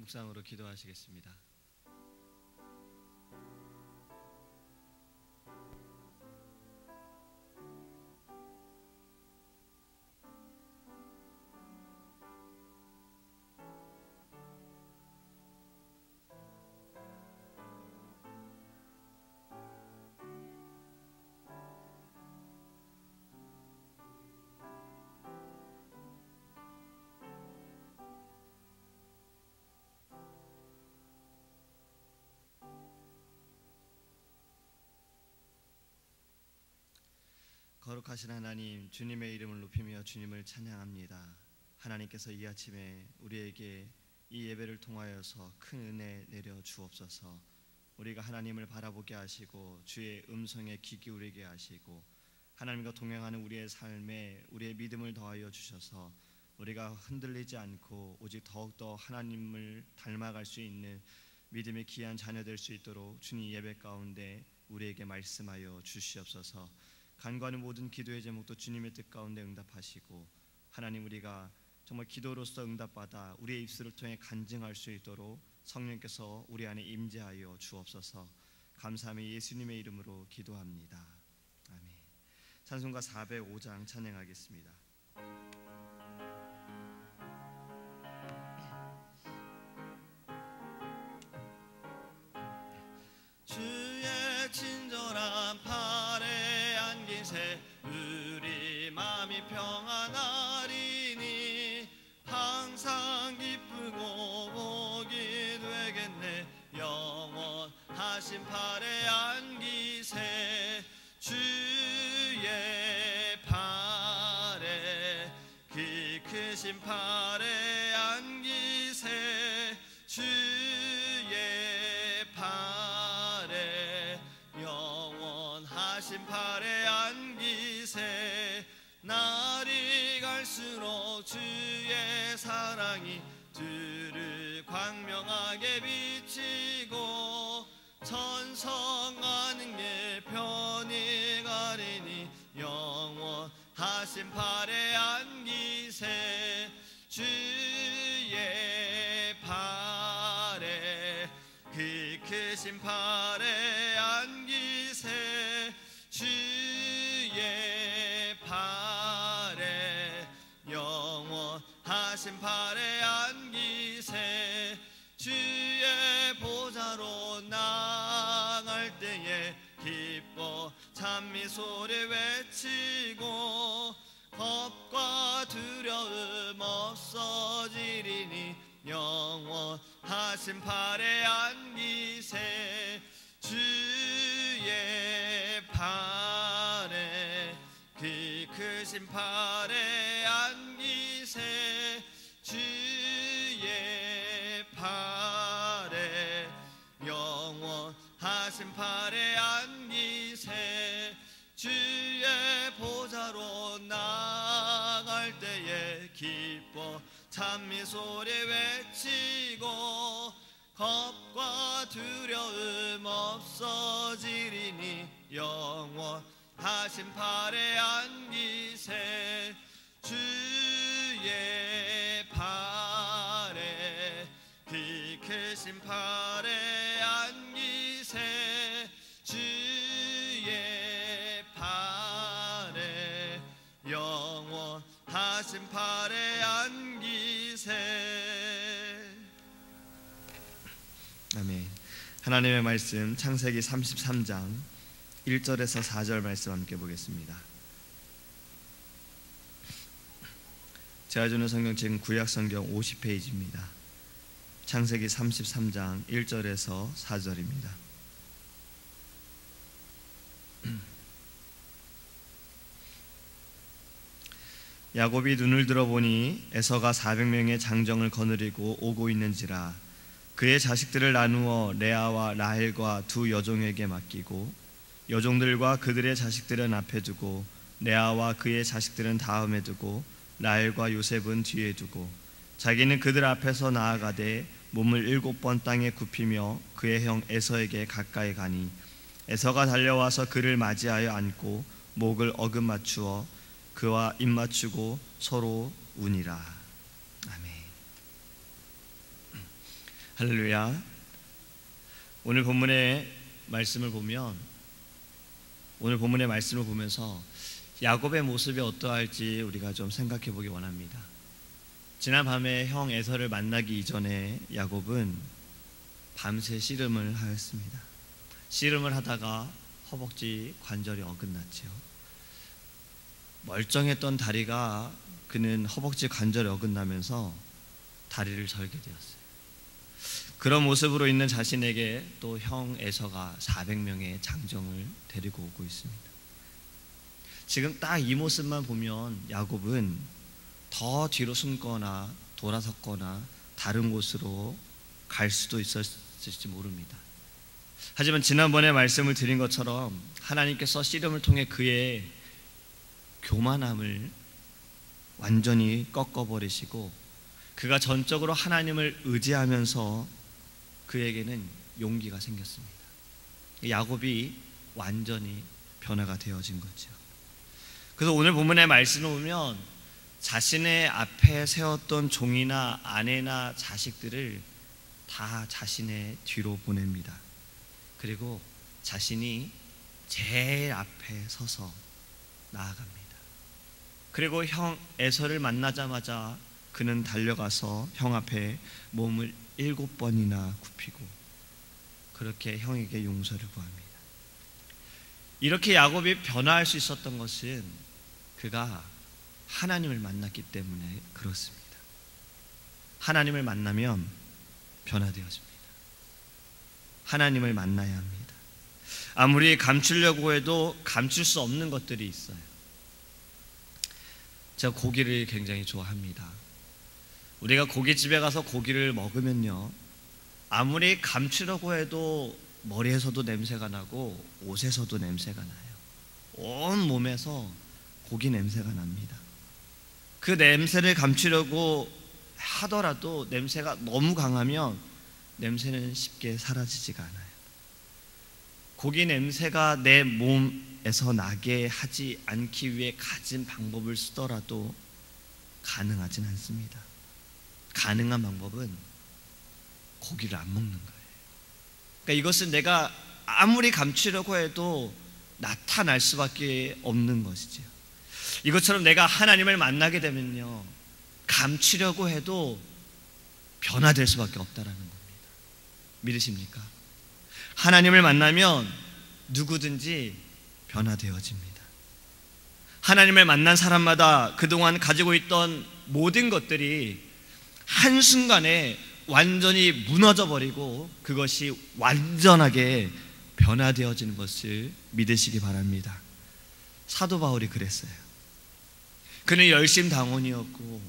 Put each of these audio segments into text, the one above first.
묵상으로 기도하시겠습니다. 거룩하신 하나님, 주님의 이름을 높이며 주님을 찬양합니다. 하나님께서 이 아침에 우리에게 이 예배를 통하여서 큰 은혜 내려 주옵소서. 우리가 하나님을 바라보게 하시고 주의 음성에 귀 기울이게 하시고 하나님과 동행하는 우리의 삶에 우리의 믿음을 더하여 주셔서 우리가 흔들리지 않고 오직 더욱더 하나님을 닮아갈 수 있는 믿음의 귀한 자녀 될 수 있도록 주님 예배 가운데 우리에게 말씀하여 주시옵소서. 간구하는 모든 기도의 제목도 주님의 뜻 가운데 응답하시고 하나님, 우리가 정말 기도로서 응답받아 우리의 입술을 통해 간증할 수 있도록 성령께서 우리 안에 임재하여 주옵소서. 감사하며 예수님의 이름으로 기도합니다. 아멘. 찬송가 405장 찬양하겠습니다. 주의 친절한 팔에 안기세 우리 마음이 평안하리니 항상 기쁘고 복이 되겠네. 영원하신 팔에 안기세 주의 팔에 그 크신 팔에 안기세 주의 팔에 영원하신 팔에 안기세. 날이 갈수록 주의 사랑이 주를 광명하게 비치고 천성하는 길 편히 가리니 영원하신 팔에 안기세 주의 팔에 그 크신 팔에 안기세 주의 팔에 영원하신 팔에 안기세. 주의 보좌로 나갈 때에 기뻐 찬미소리 외치고 겁과 두려움 없어지리니 영원하신 팔에 안기세 주의 팔에 그 크신 팔에 안기세 주의 팔에 영원하신 팔에 안기세. 주의 보좌로 나갈 때에 기뻐 찬미소리 외치고 겁과 두려움 없어지리니 영원하신 팔에 안기세 주의 팔에 그 크신 팔에 안기세 주의 팔에 영원하신 팔에 안기세. 아멘. 하나님의 말씀 창세기 33장 1절에서 4절 말씀 함께 보겠습니다. 제가 주는 성경책은 구약성경 50페이지입니다. 창세기 33장 1절에서 4절입니다. 야곱이 눈을 들어보니 에서가 400명의 장정을 거느리고 오고 있는지라 그의 자식들을 나누어 레아와 라헬과 두 여종에게 맡기고 여종들과 그들의 자식들은 앞에 두고 레아와 그의 자식들은 다음에 두고 라헬과 요셉은 뒤에 두고 자기는 그들 앞에서 나아가되 몸을 7번 땅에 굽히며 그의 형 에서에게 가까이 가니 에서가 달려와서 그를 맞이하여 안고 목을 어금 맞추어 그와 입 맞추고 서로 우니라. 아멘. 할렐루야. 오늘 본문의 말씀을 보면서 야곱의 모습이 어떠할지 우리가 좀 생각해 보기 원합니다. 지난 밤에 형 에서를 만나기 이전에 야곱은 밤새 씨름을 하였습니다. 씨름을 하다가 허벅지 관절이 어긋났지요. 멀쩡했던 다리가 그는 허벅지 관절이 어긋나면서 다리를 절게 되었어요. 그런 모습으로 있는 자신에게 또 형 에서가 400명의 장정을 데리고 오고 있습니다. 지금 딱 이 모습만 보면 야곱은 더 뒤로 숨거나 돌아섰거나 다른 곳으로 갈 수도 있었을지 모릅니다. 하지만 지난번에 말씀을 드린 것처럼 하나님께서 씨름을 통해 그의 교만함을 완전히 꺾어버리시고 그가 전적으로 하나님을 의지하면서 그에게는 용기가 생겼습니다. 야곱이 완전히 변화가 되어진 거죠. 그래서 오늘 본문의 말씀을 보면 자신의 앞에 세웠던 종이나 아내나 자식들을 다 자신의 뒤로 보냅니다. 그리고 자신이 제일 앞에 서서 나아갑니다. 그리고 형 에서를 만나자마자 그는 달려가서 형 앞에 몸을 7번이나 굽히고 그렇게 형에게 용서를 구합니다. 이렇게 야곱이 변화할 수 있었던 것은 그가 하나님을 만났기 때문에 그렇습니다. 하나님을 만나면 변화되어집니다. 하나님을 만나야 합니다. 아무리 감추려고 해도 감출 수 없는 것들이 있어요. 제가 고기를 굉장히 좋아합니다. 우리가 고깃집에 가서 고기를 먹으면요, 아무리 감추려고 해도 머리에서도 냄새가 나고 옷에서도 냄새가 나요. 온 몸에서 고기 냄새가 납니다. 그 냄새를 감추려고 하더라도 냄새가 너무 강하면 냄새는 쉽게 사라지지가 않아요. 고기 냄새가 내 몸에서 나게 하지 않기 위해 가진 방법을 쓰더라도 가능하진 않습니다. 가능한 방법은 고기를 안 먹는 거예요. 그러니까 이것은 내가 아무리 감추려고 해도 나타날 수밖에 없는 것이죠. 이것처럼 내가 하나님을 만나게 되면요, 감추려고 해도 변화될 수밖에 없다라는 겁니다. 믿으십니까? 하나님을 만나면 누구든지 변화되어집니다. 하나님을 만난 사람마다 그동안 가지고 있던 모든 것들이 한순간에 완전히 무너져 버리고 그것이 완전하게 변화되어지는 것을 믿으시기 바랍니다. 사도 바울이 그랬어요. 그는 열심당원이었고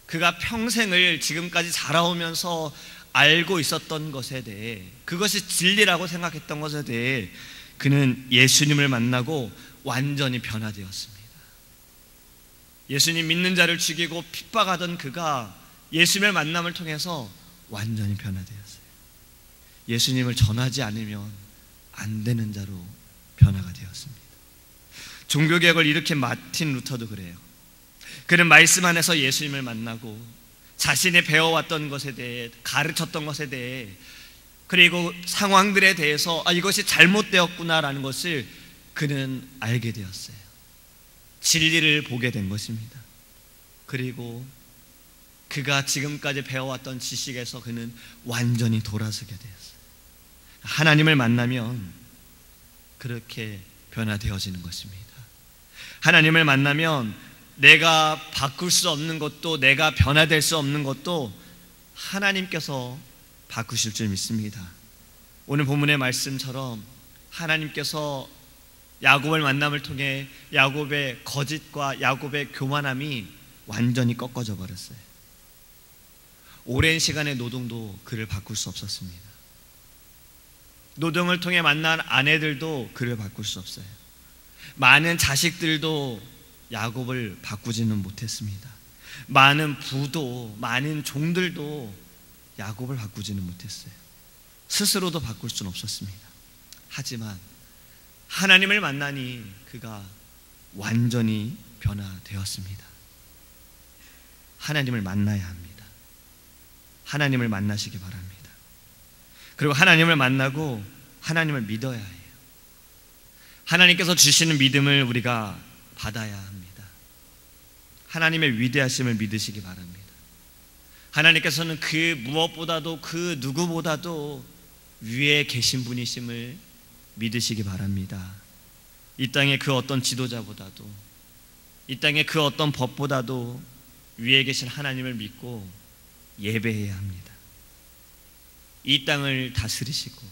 그가 평생을 지금까지 자라오면서 알고 있었던 것에 대해, 그것이 진리라고 생각했던 것에 대해 그는 예수님을 만나고 완전히 변화되었습니다. 예수님 믿는 자를 죽이고 핍박하던 그가 예수님의 만남을 통해서 완전히 변화되었어요. 예수님을 전하지 않으면 안 되는 자로 변화가 되었습니다. 종교개혁을 일으킨 마틴 루터도 그래요. 그는 말씀 안에서 예수님을 만나고 자신이 배워왔던 것에 대해, 가르쳤던 것에 대해, 그리고 상황들에 대해서 이것이 잘못되었구나라는 것을 그는 알게 되었어요. 진리를 보게 된 것입니다. 그리고 그가 지금까지 배워왔던 지식에서 그는 완전히 돌아서게 되었어요. 하나님을 만나면 그렇게 변화되어지는 것입니다. 하나님을 만나면 내가 바꿀 수 없는 것도, 내가 변화될 수 없는 것도 하나님께서 바꾸실 줄 믿습니다. 오늘 본문의 말씀처럼 하나님께서 야곱을 만남을 통해 야곱의 거짓과 야곱의 교만함이 완전히 꺾어져 버렸어요. 오랜 시간의 노동도 그를 바꿀 수 없었습니다. 노동을 통해 만난 아내들도 그를 바꿀 수 없어요. 많은 자식들도 야곱을 바꾸지는 못했습니다. 많은 부도, 많은 종들도 야곱을 바꾸지는 못했어요. 스스로도 바꿀 수는 없었습니다. 하지만 하나님을 만나니 그가 완전히 변화되었습니다. 하나님을 만나야 합니다. 하나님을 만나시기 바랍니다. 그리고 하나님을 만나고 하나님을 믿어야 해요. 하나님께서 주시는 믿음을 우리가 받아야 합니다. 하나님의 위대하심을 믿으시기 바랍니다. 하나님께서는 그 무엇보다도 그 누구보다도 위에 계신 분이심을 믿으시기 바랍니다. 이 땅의 그 어떤 지도자보다도, 이 땅의 그 어떤 법보다도 위에 계신 하나님을 믿고 예배해야 합니다. 이 땅을 다스리시고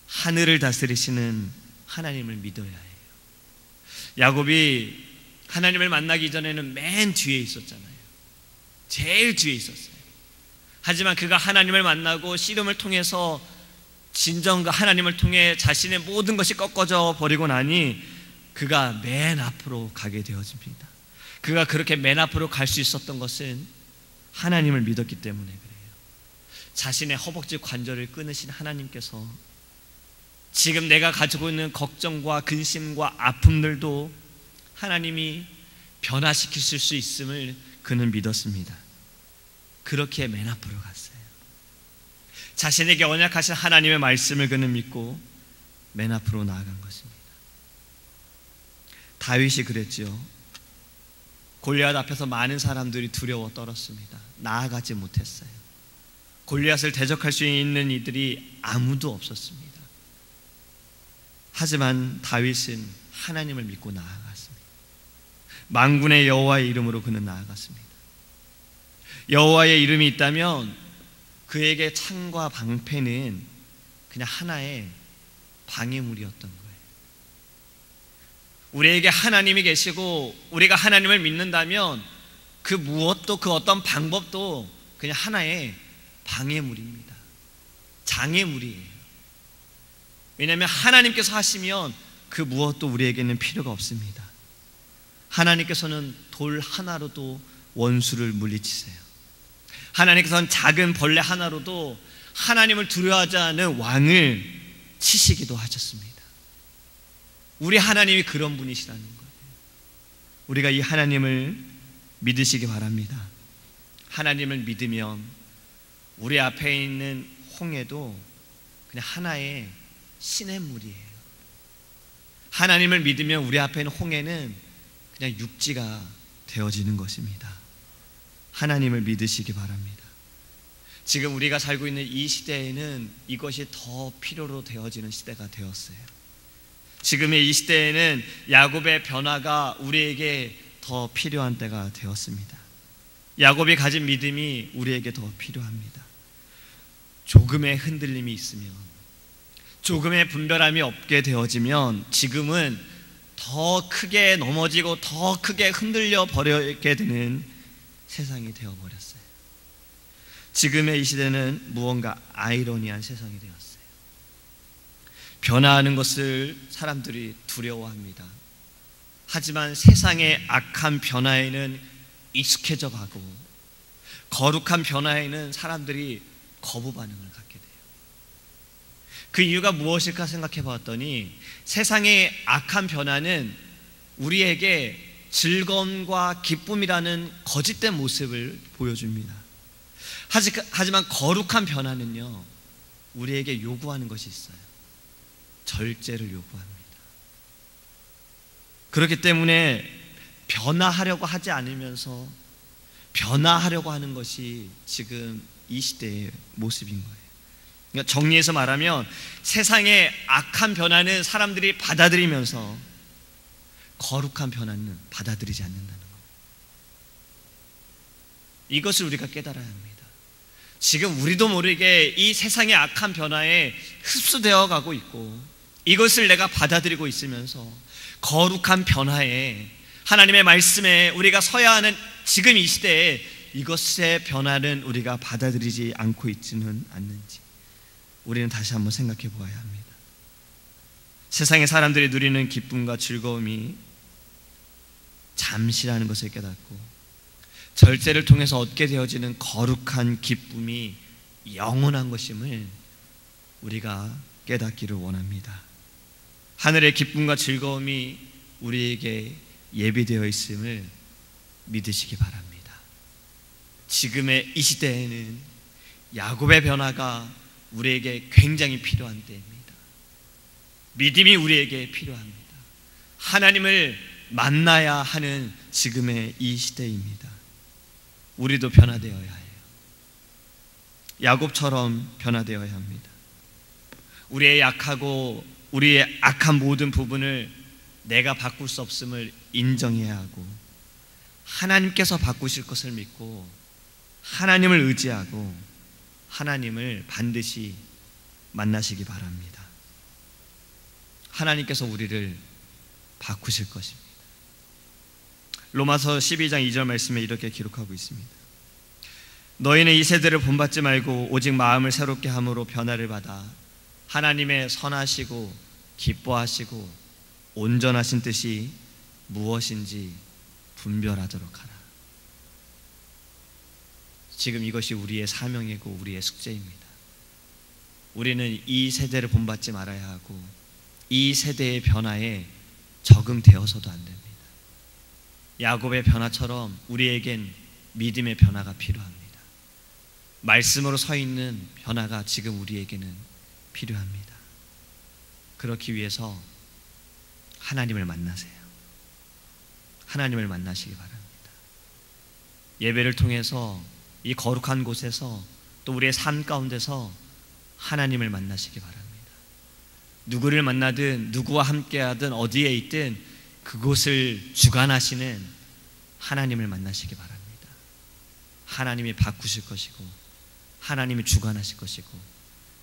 하늘을 다스리시는 하나님을 믿어야 해요. 야곱이 하나님을 만나기 전에는 맨 뒤에 있었잖아요. 제일 뒤에 있었어요. 하지만 그가 하나님을 만나고 씨름을 통해서 진정과 하나님을 통해 자신의 모든 것이 꺾어져 버리고 나니 그가 맨 앞으로 가게 되어집니다. 그가 그렇게 맨 앞으로 갈 수 있었던 것은 하나님을 믿었기 때문에 그래요. 자신의 허벅지 관절을 끊으신 하나님께서 지금 내가 가지고 있는 걱정과 근심과 아픔들도 하나님이 변화시키실 수 있음을 그는 믿었습니다. 그렇게 맨 앞으로 갔어요. 자신에게 언약하신 하나님의 말씀을 그는 믿고 맨 앞으로 나아간 것입니다. 다윗이 그랬죠. 골리앗 앞에서 많은 사람들이 두려워 떨었습니다. 나아가지 못했어요. 골리앗을 대적할 수 있는 이들이 아무도 없었습니다. 하지만 다윗은 하나님을 믿고 나아갔습니다. 만군의 여호와의 이름으로 그는 나아갔습니다. 여호와의 이름이 있다면 그에게 창과 방패는 그냥 하나의 방해물이었던 거예요. 우리에게 하나님이 계시고 우리가 하나님을 믿는다면 그 무엇도, 그 어떤 방법도 그냥 하나의 방해물입니다. 장애물이에요. 왜냐하면 하나님께서 하시면 그 무엇도 우리에게는 필요가 없습니다. 하나님께서는 돌 하나로도 원수를 물리치세요. 하나님께서는 작은 벌레 하나로도 하나님을 두려워하지 않은 왕을 치시기도 하셨습니다. 우리 하나님이 그런 분이시라는 거예요. 우리가 이 하나님을 믿으시기 바랍니다. 하나님을 믿으면 우리 앞에 있는 홍해도 그냥 하나의 시냇물이에요. 하나님을 믿으면 우리 앞에 있는 홍해는 그냥 육지가 되어지는 것입니다. 하나님을 믿으시기 바랍니다. 지금 우리가 살고 있는 이 시대에는 이것이 더 필요로 되어지는 시대가 되었어요. 지금의 이 시대에는 야곱의 변화가 우리에게 더 필요한 때가 되었습니다. 야곱이 가진 믿음이 우리에게 더 필요합니다. 조금의 흔들림이 있으면, 조금의 분별함이 없게 되어지면 지금은 더 크게 넘어지고 더 크게 흔들려 버리게 되는 세상이 되어버렸어요. 지금의 이 시대는 무언가 아이러니한 세상이 되었어요. 변화하는 것을 사람들이 두려워합니다. 하지만 세상의 악한 변화에는 익숙해져 가고 거룩한 변화에는 사람들이 거부 반응을 갖게 돼요. 그 이유가 무엇일까 생각해 봤더니 세상의 악한 변화는 우리에게 즐거움과 기쁨이라는 거짓된 모습을 보여줍니다. 하지만 거룩한 변화는요, 우리에게 요구하는 것이 있어요. 절제를 요구합니다. 그렇기 때문에 변화하려고 하지 않으면서 변화하려고 하는 것이 지금 이 시대의 모습인 거예요. 그러니까 정리해서 말하면 세상의 악한 변화는 사람들이 받아들이면서 거룩한 변화는 받아들이지 않는다는 겁니다. 이것을 우리가 깨달아야 합니다. 지금 우리도 모르게 이 세상의 악한 변화에 흡수되어 가고 있고 이것을 내가 받아들이고 있으면서 거룩한 변화에 하나님의 말씀에 우리가 서야 하는 지금 이 시대에 이것의 변화는 우리가 받아들이지 않고 있지는 않는지 우리는 다시 한번 생각해 보아야 합니다. 세상의 사람들이 누리는 기쁨과 즐거움이 잠시라는 것을 깨닫고 절제를 통해서 얻게 되어지는 거룩한 기쁨이 영원한 것임을 우리가 깨닫기를 원합니다. 하늘의 기쁨과 즐거움이 우리에게 예비되어 있음을 믿으시기 바랍니다. 지금의 이 시대에는 야곱의 변화가 우리에게 굉장히 필요한 때입니다. 믿음이 우리에게 필요합니다. 하나님을 만나야 하는 지금의 이 시대입니다. 우리도 변화되어야 해요. 야곱처럼 변화되어야 합니다. 우리의 약하고 우리의 악한 모든 부분을 내가 바꿀 수 없음을 인정해야 하고, 하나님께서 바꾸실 것을 믿고 하나님을 의지하고 하나님을 반드시 만나시기 바랍니다. 하나님께서 우리를 바꾸실 것입니다. 로마서 12장 2절 말씀에 이렇게 기록하고 있습니다. 너희는 이 세대를 본받지 말고 오직 마음을 새롭게 함으로 변화를 받아 하나님의 선하시고 기뻐하시고 온전하신 뜻이 무엇인지 분별하도록 하라. 지금 이것이 우리의 사명이고 우리의 숙제입니다. 우리는 이 세대를 본받지 말아야 하고 이 세대의 변화에 적응되어서도 안 됩니다. 야곱의 변화처럼 우리에겐 믿음의 변화가 필요합니다. 말씀으로 서 있는 변화가 지금 우리에게는 필요합니다. 그렇기 위해서 하나님을 만나세요. 하나님을 만나시기 바랍니다. 예배를 통해서 이 거룩한 곳에서 또 우리의 삶 가운데서 하나님을 만나시기 바랍니다. 누구를 만나든 누구와 함께하든 어디에 있든 그곳을 주관하시는 하나님을 만나시기 바랍니다. 하나님이 바꾸실 것이고 하나님이 주관하실 것이고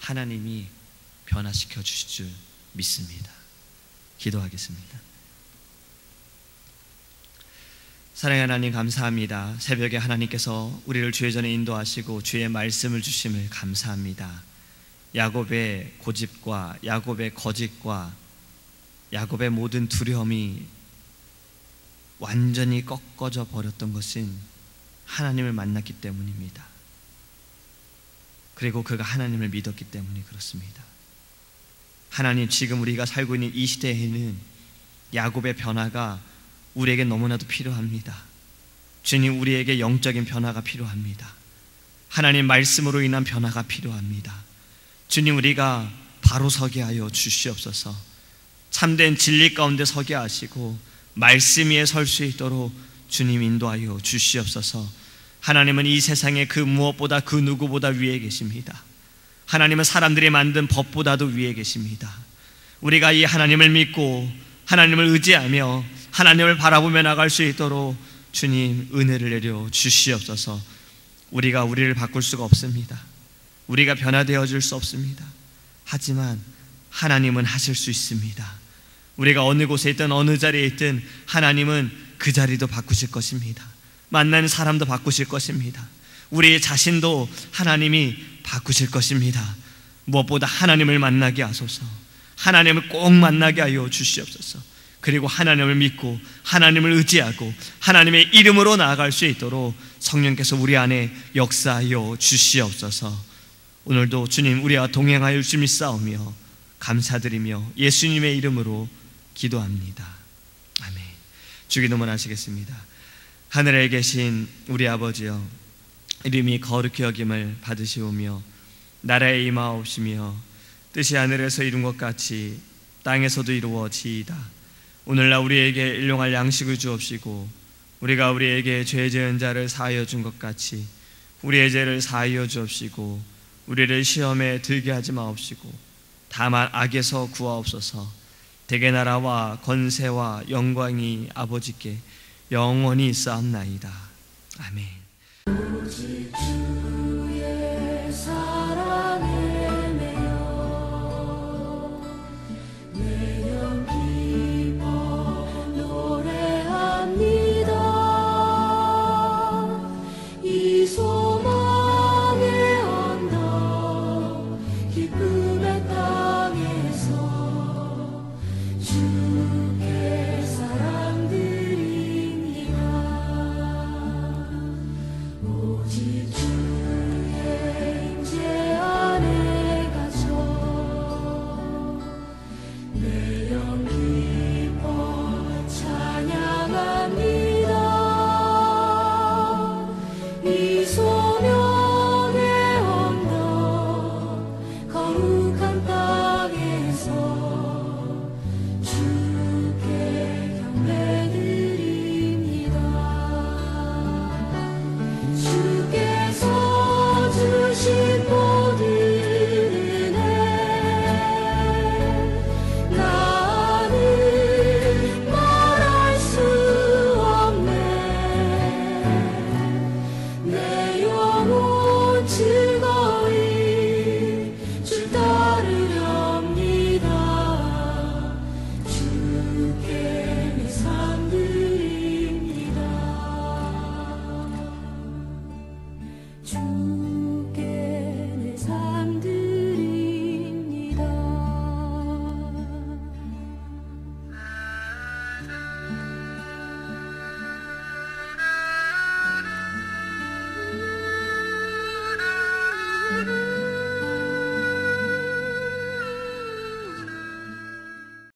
하나님이 변화시켜 주실 줄 믿습니다. 기도하겠습니다. 사랑하는 하나님, 감사합니다. 새벽에 하나님께서 우리를 주의 전에 인도하시고 주의 말씀을 주심을 감사합니다. 야곱의 고집과 야곱의 거짓과 야곱의 모든 두려움이 완전히 꺾어져 버렸던 것은 하나님을 만났기 때문입니다. 그리고 그가 하나님을 믿었기 때문에 그렇습니다. 하나님, 지금 우리가 살고 있는 이 시대에는 야곱의 변화가 우리에게 너무나도 필요합니다. 주님, 우리에게 영적인 변화가 필요합니다. 하나님 말씀으로 인한 변화가 필요합니다. 주님, 우리가 바로 서게 하여 주시옵소서. 참된 진리 가운데 서게 하시고 말씀 위에 설 수 있도록 주님 인도하여 주시옵소서. 하나님은 이 세상에 그 무엇보다 그 누구보다 위에 계십니다. 하나님은 사람들이 만든 법보다도 위에 계십니다. 우리가 이 하나님을 믿고 하나님을 의지하며 하나님을 바라보며 나갈 수 있도록 주님 은혜를 내려 주시옵소서. 우리가 우리를 바꿀 수가 없습니다. 우리가 변화되어 줄 수 없습니다. 하지만 하나님은 하실 수 있습니다. 우리가 어느 곳에 있든 어느 자리에 있든 하나님은 그 자리도 바꾸실 것입니다. 만나는 사람도 바꾸실 것입니다. 우리 자신도 하나님이 바꾸실 것입니다. 무엇보다 하나님을 만나게 하소서. 하나님을 꼭 만나게 하여 주시옵소서. 그리고 하나님을 믿고 하나님을 의지하고 하나님의 이름으로 나아갈 수 있도록 성령께서 우리 안에 역사하여 주시옵소서. 오늘도 주님 우리와 동행하여 주심이 싸우며 감사드리며 예수님의 이름으로 기도합니다. 아멘. 주기도문 하시겠습니다. 하늘에 계신 우리 아버지여, 이름이 거룩히 여김을 받으시오며 나라에 임하옵시며 뜻이 하늘에서 이룬 것 같이 땅에서도 이루어지이다. 오늘날 우리에게 일용할 양식을 주옵시고 우리가 우리에게 죄 지은 자를 사하여 준 것 같이 우리의 죄를 사하여 주옵시고 우리를 시험에 들게 하지 마옵시고 다만 악에서 구하옵소서. 대개 나라와 권세와 영광이 아버지께 영원히 쌓옵나이다. 아멘.